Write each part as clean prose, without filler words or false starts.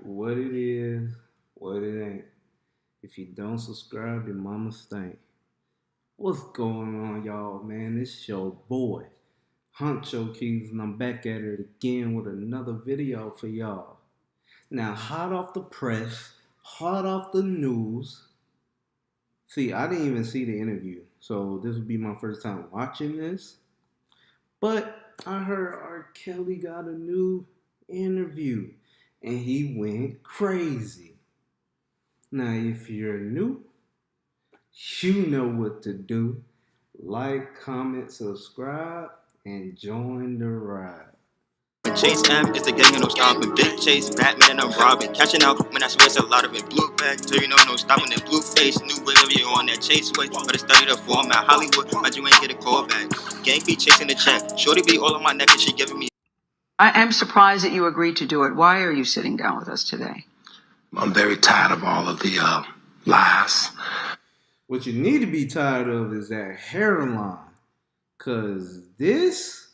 what it is, what it ain't. If you don't subscribe, your mama stank. What's going on, y'all, man? It's your boy, Huncho Keys, and I'm back at it again with another video for y'all. Now, hot off the press, hot off the news. See, I didn't even see the interview, so this would be my first time watching this. But I heard R. Kelly got a new interview, and he went crazy. Now, if you're new, you know what to do. Like, comment, subscribe, and join the ride. Chase M is the gang and no stopping. Big Chase, Batman and I'm robbing. Catching out when I swear it's a lot of it. Blue bag, so you know no stopping it. Blue face, new wave of you on that Chase way. But it's study the format. Hollywood, but you ain't get a call back. Gang be chasing the check. Shorty be all on my neck and she giving me. I am surprised that you agreed to do it. Why are you sitting down with us today? I'm very tired of all of the lies. What you need to be tired of is that hairline. Cause this,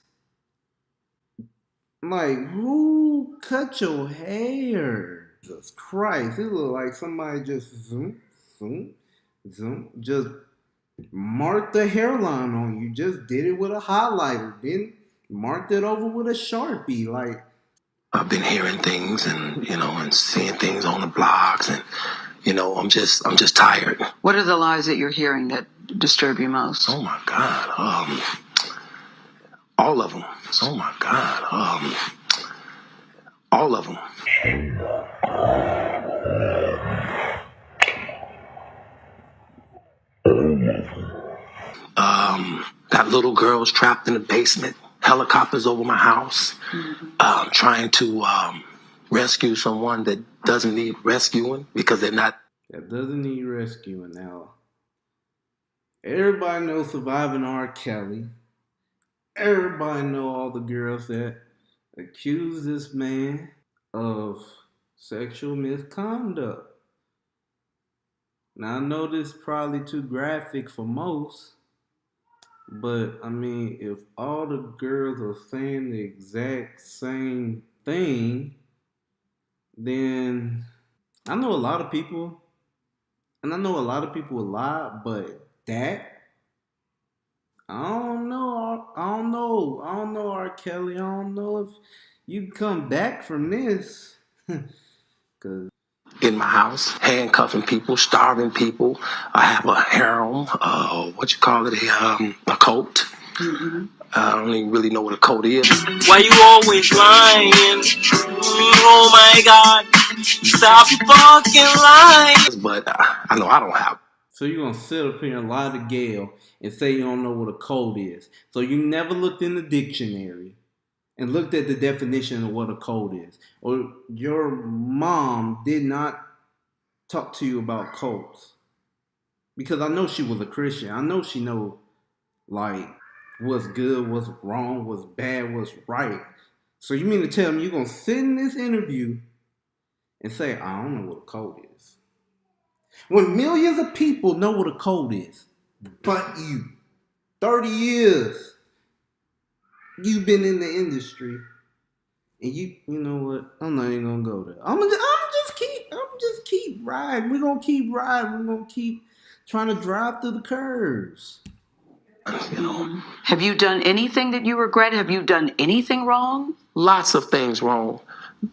like, who cut your hair? Jesus Christ, it look like somebody just zoom, just marked the hairline on you. Just did it with a highlighter, then marked it over with a Sharpie. Like, I've been hearing things and seeing things on the blogs, and I'm just tired. What are the lies that you're hearing that disturb you most? Oh my God, all of them. Oh my God, all of them. That little girl's trapped in the basement. Helicopters over my house, trying to rescue someone that doesn't need rescuing because they're not. That doesn't need rescuing. Now, everybody knows Surviving R. Kelly. Everybody know all the girls that accuse this man of sexual misconduct. Now, I know this is probably too graphic for most, but I mean, if all the girls are saying the exact same thing, then I know a lot of people, and I know a lot of people will lie, but that, I don't know, R. Kelly. I don't know if you can come back from this. Cause In my house, handcuffing people, starving people. I have a harem, a coat. I don't even really know what a coat is. Why you always lying? Oh my God. Stop fucking lying. But I know I don't have. So you're gonna sit up here and lie to Gail and say you don't know what a code is. So you never looked in the dictionary and looked at the definition of what a code is. Or your mom did not talk to you about codes. Because I know she was a Christian. I know she know, like, what's good, what's wrong, what's bad, what's right. So you mean to tell me you're gonna sit in this interview and say, I don't know what a code is? When millions of people know what a code is, but you, 30 years, you've been in the industry, and you know what? I'm not even gonna go there. I'm just keep riding. We're gonna keep riding. We're gonna keep trying to drive through the curves. Have you done anything that you regret? Have you done anything wrong? Lots of things wrong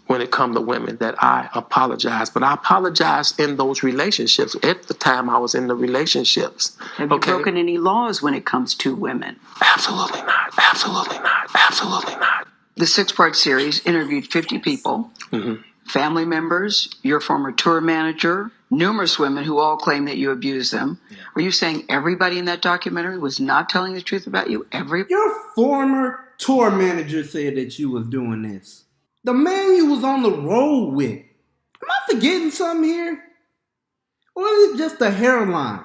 when it comes to women that I apologize. But I apologize in those relationships. At the time I was in the relationships. Have you broken any laws when it comes to women? Absolutely not. Absolutely not. Absolutely not. The 6-part series interviewed 50 people, family members, your former tour manager, numerous women who all claim that you abused them. Yeah. Are you saying everybody in that documentary was not telling the truth about you? Your former tour manager said that you was doing this. The man you was on the road with. Am I forgetting something here? Or is it just a hairline?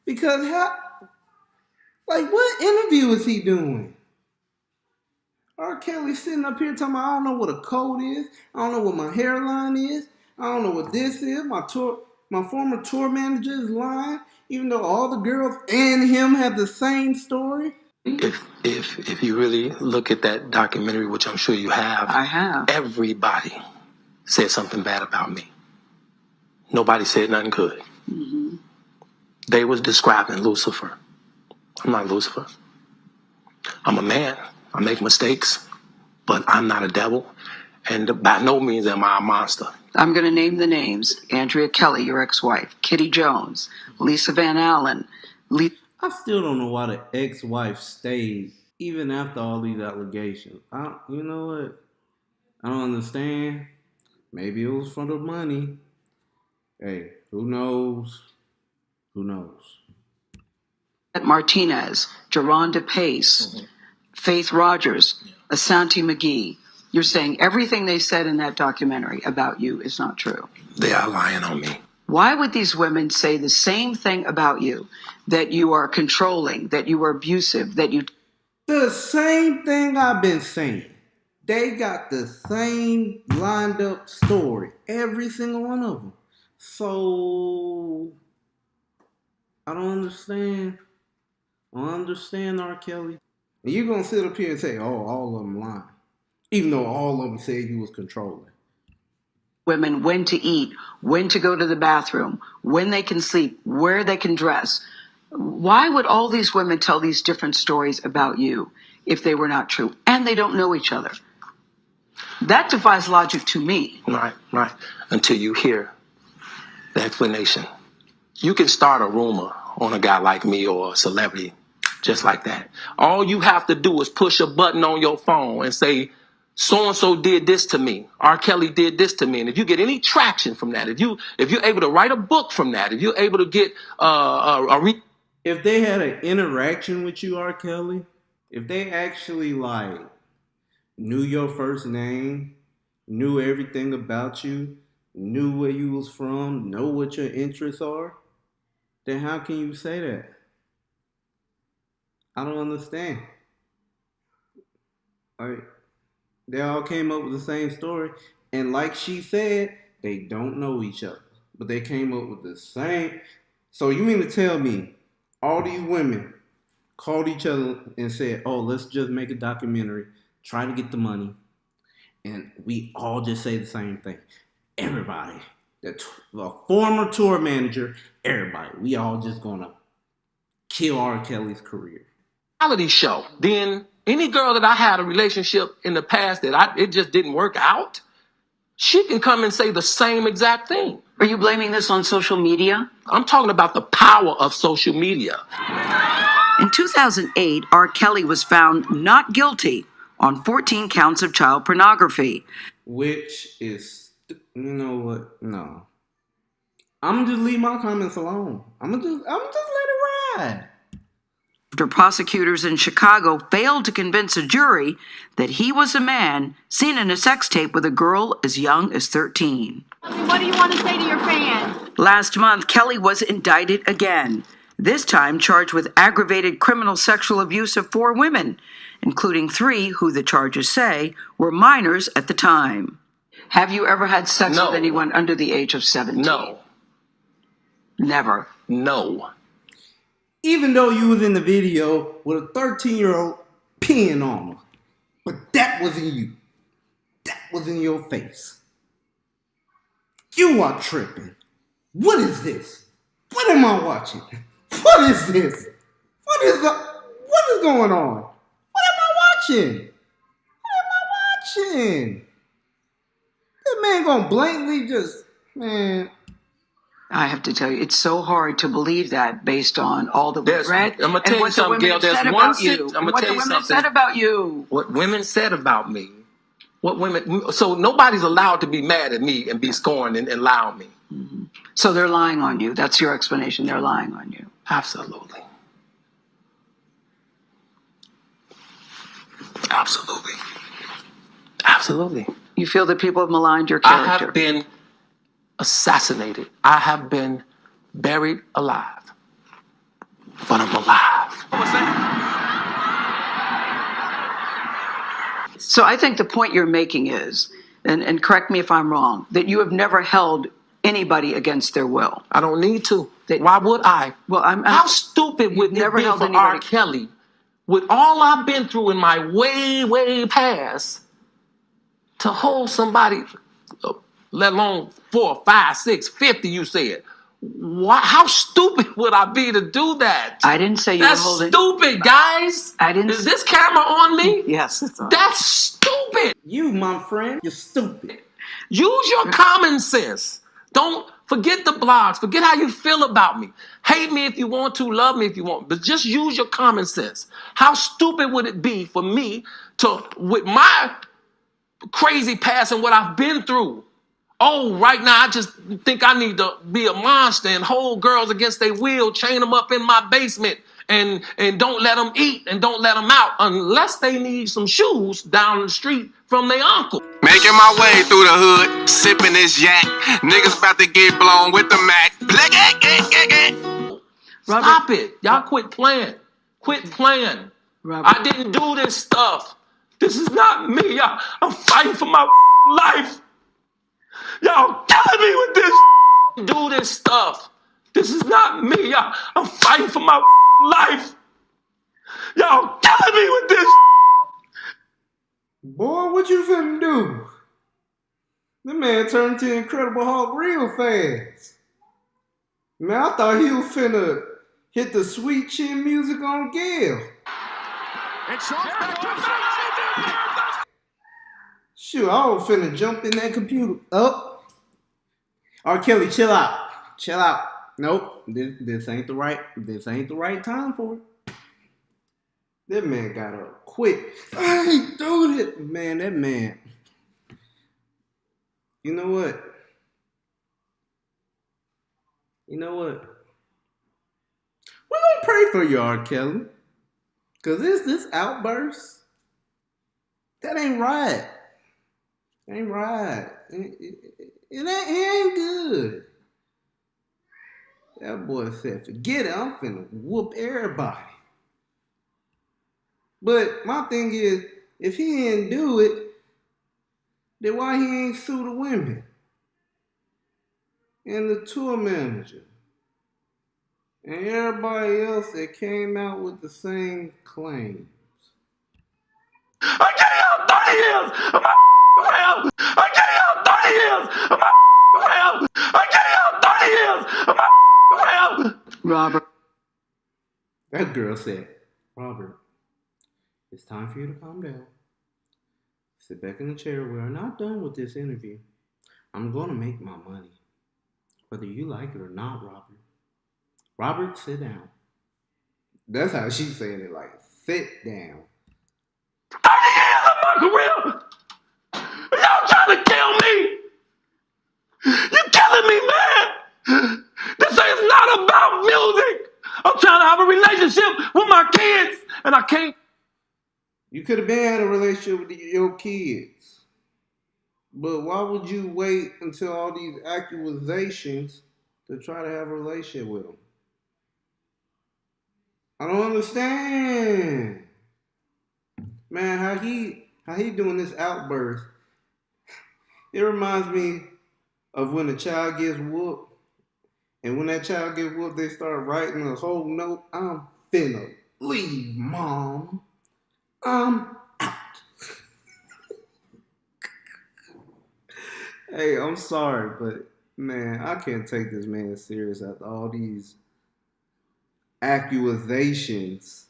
Because what interview is he doing? R. Kelly sitting up here talking about, I don't know what a code is. I don't know what my hairline is. I don't know what this is. My former tour manager is lying, even though all the girls and him have the same story. If you really look at that documentary, which I'm sure you have, I have. Everybody said something bad about me. Nobody said nothing good. They was describing Lucifer. I'm not Lucifer. I'm a man. I make mistakes, but I'm not a devil. And by no means am I a monster. I'm going to name the names. Andrea Kelly, your ex-wife. Kitty Jones. Lisa Van Allen. I still don't know why the ex-wife stayed even after all these allegations. You know what? I don't understand. Maybe it was for the money. Hey, who knows? Who knows? Martinez, Jerronda Pace, Faith Rogers, Asante McGee. You're saying everything they said in that documentary about you is not true. They are lying on me. Why would these women say the same thing about you? That you are controlling, that you are abusive, that you... The same thing I've been saying. They got the same lined up story. Every single one of them. So, I don't understand. I don't understand R. Kelly. And you're going to sit up here and say, oh, all of them lying. Even though all of them said you was controlling. Women, when to eat, when to go to the bathroom, when they can sleep, where they can dress. Why would all these women tell these different stories about you if they were not true? And they don't know each other. That defies logic to me. Right. Until you hear the explanation. You can start a rumor on a guy like me or a celebrity just like that. All you have to do is push a button on your phone and say, so-and-so did this to me. R. Kelly did this to me. And if you get any traction from that, if you're able to write a book from that, if you're able to get if they had an interaction with you, R. Kelly, if they actually knew your first name, knew everything about you, knew where you was from, know what your interests are, then how can you say that? I don't understand. They all came up with the same story, and like she said, they don't know each other, but they came up with the same. So you mean to tell me all these women called each other and said, oh, let's just make a documentary, try to get the money, and we all just say the same thing. Everybody, the former tour manager, everybody, we all just gonna kill R. Kelly's career. Reality show. Then any girl that I had a relationship in the past that it just didn't work out, she can come and say the same exact thing. Are you blaming this on social media? I'm talking about the power of social media. In 2008, R. Kelly was found not guilty on 14 counts of child pornography. Which is, you know what? No. I'm gonna just leave my comments alone. I'm gonna just let it ride. After prosecutors in Chicago failed to convince a jury that he was a man seen in a sex tape with a girl as young as 13. What do you want to say to your fans? Last month, Kelly was indicted again, this time charged with aggravated criminal sexual abuse of 4 women, including 3 who the charges say were minors at the time. Have you ever had sex with anyone under the age of 17? No. Never? No. Even though you was in the video with a 13-year-old peeing on her. But that wasn't you. That was in your face. You are tripping. What is this? What am I watching? What is this? What is going on? What am I watching? What am I watching? This man gonna blatantly just, man. I have to tell you, it's so hard to believe that based on all that we've read. I'm going to tell you something, Gail. There's one thing. I'm going to tell you something. What the women said about you. What women said about me. So nobody's allowed to be mad at me and be scorned and lie on me. Mm-hmm. So they're lying on you. That's your explanation. They're lying on you. Absolutely. Absolutely. Absolutely. You feel that people have maligned your character? I have been assassinated. I have been buried alive. But I'm alive. What's that? So I think the point you're making is, and correct me if I'm wrong, that you have never held anybody against their will. I don't need to. Why would I? Well, how stupid would it be for R. Kelly, with all I've been through in my way, way past, to hold somebody let alone 4, 5, 6, 50, you said. Why, how stupid would I be to do that? I didn't say you That's were holding. stupid, guys. I didn't. Is this camera on me? Yes, it's on. That's stupid. You, my friend, you're stupid. Use your common sense. Don't forget the blogs. Forget how you feel about me. Hate me if you want to, love me if you want, but just use your common sense. How stupid would it be for me to, with my crazy past and what I've been through, oh, right now I just think I need to be a monster and hold girls against their will, chain them up in my basement, and don't let them eat and don't let them out unless they need some shoes down the street from their uncle. Making my way through the hood, sipping this yak. Niggas about to get blown with the Mac. Stop it. Y'all quit playing. Quit playing. Robert. I didn't do this stuff. This is not me. I'm fighting for my life. Y'all killing me with this. Do this stuff. This is not me. I'm fighting for my life. Y'all killing me with this. Boy, what you finna do? The man turned to Incredible Hulk real fast. Man, I thought he was finna hit the sweet chin music on Gail. Shoot, I was finna jump in that computer. Oh. R. Kelly, chill out. Chill out. Nope. This ain't the right time for it. That man got up quick. I ain't doing it. Man, that man. You know what? We're gonna pray for you, R. Kelly. Cause this outburst, that ain't right. Ain't right. It ain't good. That boy said, forget it, I'm finna whoop everybody. But my thing is, if he didn't do it, then why he ain't sue the women? And the tour manager? And everybody else that came out with the same claims. I gave out 30 years of my hell. I gave out 30 years of my hell. I gave out 30 years of my hell. Robert. That girl said, Robert, it's time for you to calm down. Sit back in the chair. We are not done with this interview. I'm going to make my money. Whether you like it or not, Robert. Robert, sit down. That's how she's saying it, like, sit down. 30 years of my career. Y'all trying to kill me. You killing me, man. This is not about music. I'm trying to have a relationship with my kids, and I can't. You could have been had a relationship with your kids. But why would you wait until all these accusations to try to have a relationship with them? I don't understand. Man, how he doing this outburst. It reminds me of when a child gets whooped. And when that child gets whooped, they start writing a whole note. I'm finna leave, Mom. I'm out. Hey, I'm sorry, but man, I can't take this man serious after all these accusations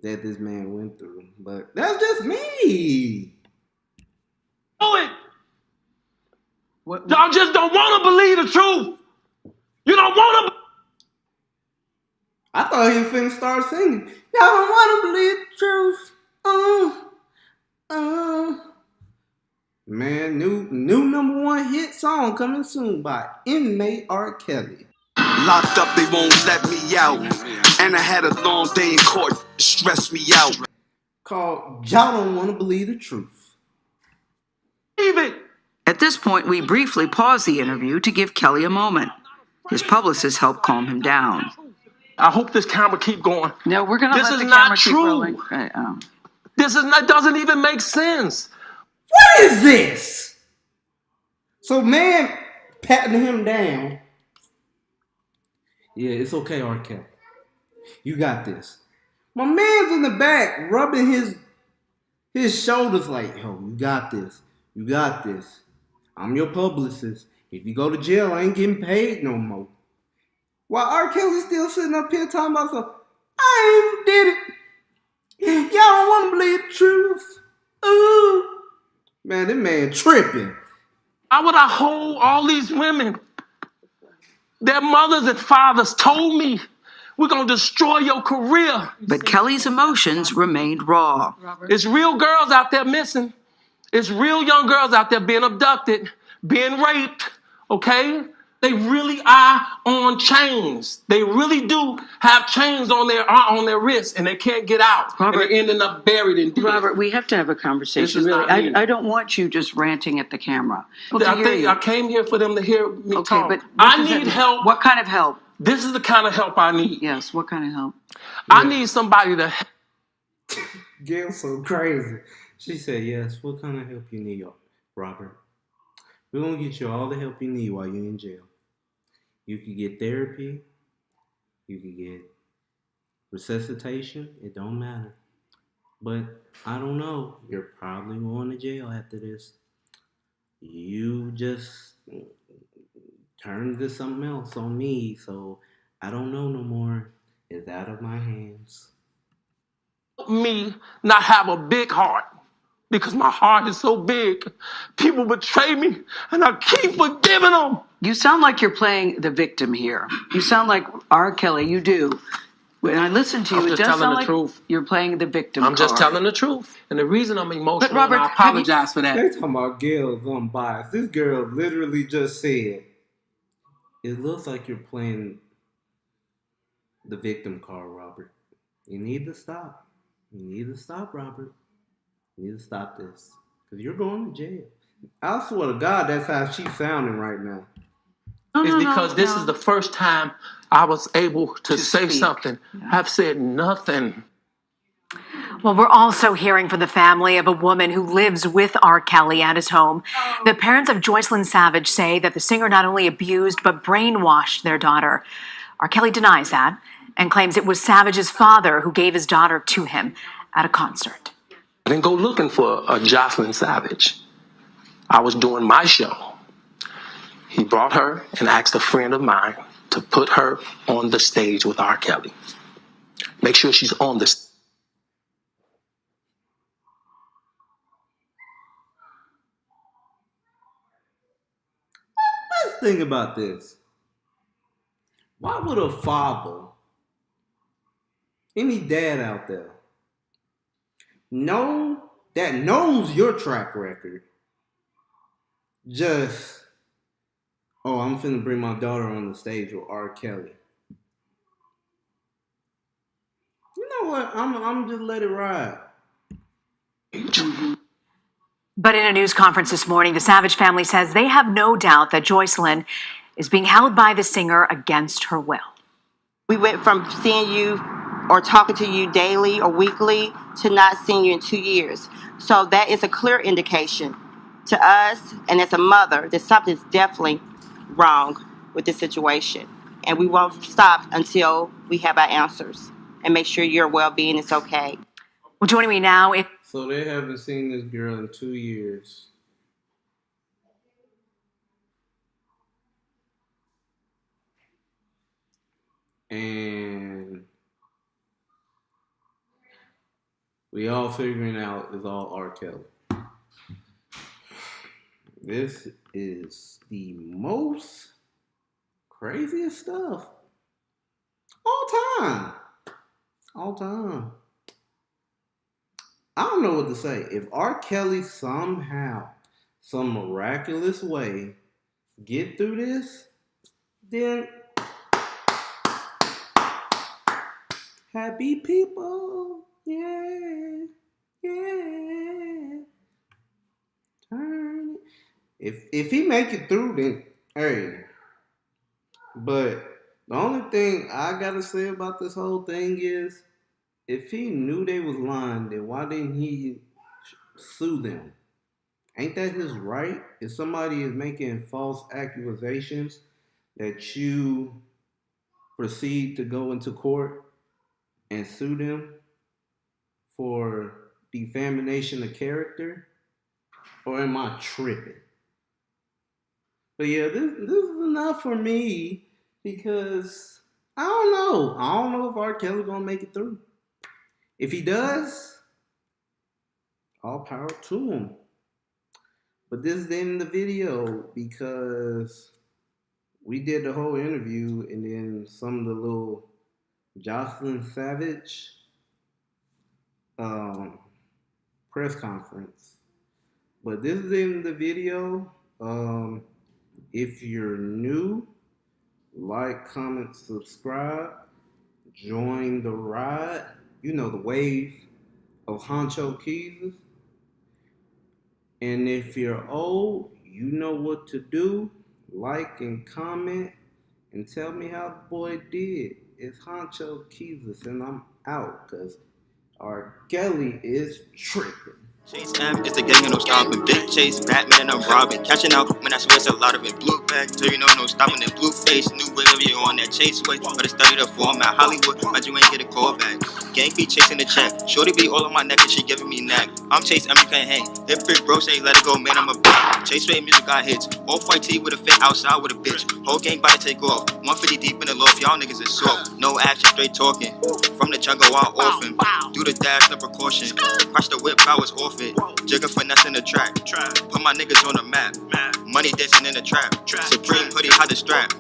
that this man went through. But that's just me. Do it. Y'all just don't want to believe the truth. You don't want to. I thought he was finna start singing. Y'all don't want to believe the truth. Man, new #1 hit song coming soon by inmate R. Kelly. Locked up, they won't let me out. And I had a long day in court, stressed me out. Called Y'all Don't Want to Believe the Truth. Believe it. At this point, we briefly pause the interview to give Kelly a moment. His publicist helped calm him down. I hope this camera keep going. No, we're going to This let is the not camera keep true. rolling. This is not, doesn't even make sense. What is this? So man patting him down. Yeah, it's okay, R. Kelly. You got this. My man's in the back rubbing his shoulders like, yo, you got this. You got this. I'm your publicist. If you go to jail, I ain't getting paid no more. While R. Kelly's still sitting up here talking about some, I ain't did it. Y'all don't want to believe the truth. Ooh. Man, this man tripping. Why would I hold all these women? Their mothers and fathers told me, we're going to destroy your career. But Kelly's emotions remained raw. It's real girls out there missing. It's real young girls out there being abducted, being raped, okay? They really are on chains. They really do have chains on their wrists, and they can't get out. Robert, and they're ending up buried in debt. Robert, we have to have a conversation. This is Really, not me. I don't want you just ranting at the camera. I came here for them to hear me Okay, talk. but I need help. What kind of help? This is the kind of help I need. Yes, what kind of help? I need somebody to help. Gail's so crazy. She said, yes, what kind of help you need, Robert? We're going to get you all the help you need while you're in jail. You could get therapy. You could get resuscitation. It don't matter. But I don't know. You're probably going to jail after this. You just turned to something else on me, so I don't know no more. It's out of my hands. Me not have a big heart because my heart is so big. People betray me and I keep forgiving them. You sound like you're playing the victim here. You sound like R. Kelly. You do. When I listen to you, I'm it just does telling sound the like truth. you're playing the victim I'm just card. telling the truth. And the reason I'm emotional, But Robert, and I apologize for that. They talking about Gail's unbiased. This girl literally just said, it looks like you're playing the victim card, Robert. You need to stop. You need to stop, Robert. You need to stop this. Because you're going to jail. I swear to God, that's how she's sounding right now. It's because this is the first time I was able to say speak. something. I've said nothing. Well, we're also hearing from the family of a woman who lives with R. Kelly at his home. The parents of Joycelyn Savage say that the singer not only abused but brainwashed their daughter. R. Kelly denies that and claims it was Savage's father who gave his daughter to him at a concert. I didn't go looking for a Joycelyn Savage. I was doing my show. He brought her and asked a friend of mine to put her on the stage with R. Kelly. Make sure she's on the stage. Let's think about this. Why would a father, any dad out there, that knows your track record, just, oh, I'm finna bring my daughter on the stage with R. Kelly. You know what? I'm just let it ride. But in a news conference this morning, the Savage family says they have no doubt that Joycelyn is being held by the singer against her will. We went from seeing you or talking to you daily or weekly to not seeing you in 2 years. So that is a clear indication to us and as a mother that something's definitely wrong with this situation. And we won't stop until we have our answers and make sure your well-being is okay. Well, joining me now, So they haven't seen this girl in 2 years. And we all figuring out it's all R. Kelly. This is the most craziest stuff. All time. All time. I don't know what to say. If R. Kelly somehow, some miraculous way, get through this, then happy people, yeah, yeah. Turn. If he make it through, then hey. But the only thing I gotta say about this whole thing is, if he knew they was lying, then why didn't he sue them? Ain't that his right? If somebody is making false accusations, that you proceed to go into court and sue them for defamation of character? Or am I tripping? But yeah, this is enough for me because I don't know. I don't know if R. Kelly gonna make it through. If he does, all power to him. But this is the end of the video because we did the whole interview and then some of the little Joycelyn Savage press conference. But this is the end of the video. If you're new, like, comment, subscribe, join the ride, you know, the wave of Honcho Keezus. And if you're old, you know what to do. Like and comment and tell me how the boy did. It's Honcho Keezus and I'm out because R. Kelly is tripping. Chase M is the gang of no stopping. Big Chase, Batman, and I'm robbing. Catching out, man, I swear it's a lot of it. Blue bag, so you know no stopping it. Blue face, new wave of you on that chase way. But I studied the format. Hollywood, but you ain't get a call back. Gang be chasing the check. Shorty be all on my neck and she giving me neck. I'm Chase M, you can't hang. Hip big bro say let it go, man, I'm a bitch. Chase Ray music got hits. All white tee with a fit outside with a bitch. Whole gang about to take off. 150 deep in the loft, y'all niggas is soft. No action, straight talking. From the jungle, wild orphan. Do the dash, no precaution. Crush the whip, I was off it. Jigger finesse in the track. Put my niggas on the map. Money dancing in the trap. Supreme hoodie, how the strap.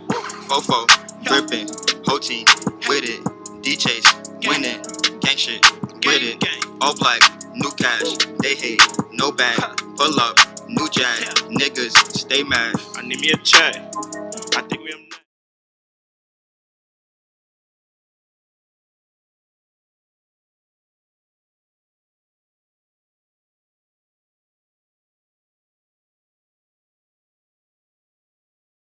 Fofo, dripping. Whole team, with it. D-Chase, winning. Gang shit, with it. All black, new cash. They hate, no bag. Pull up, new jack. Niggas, stay mad. I need me a check.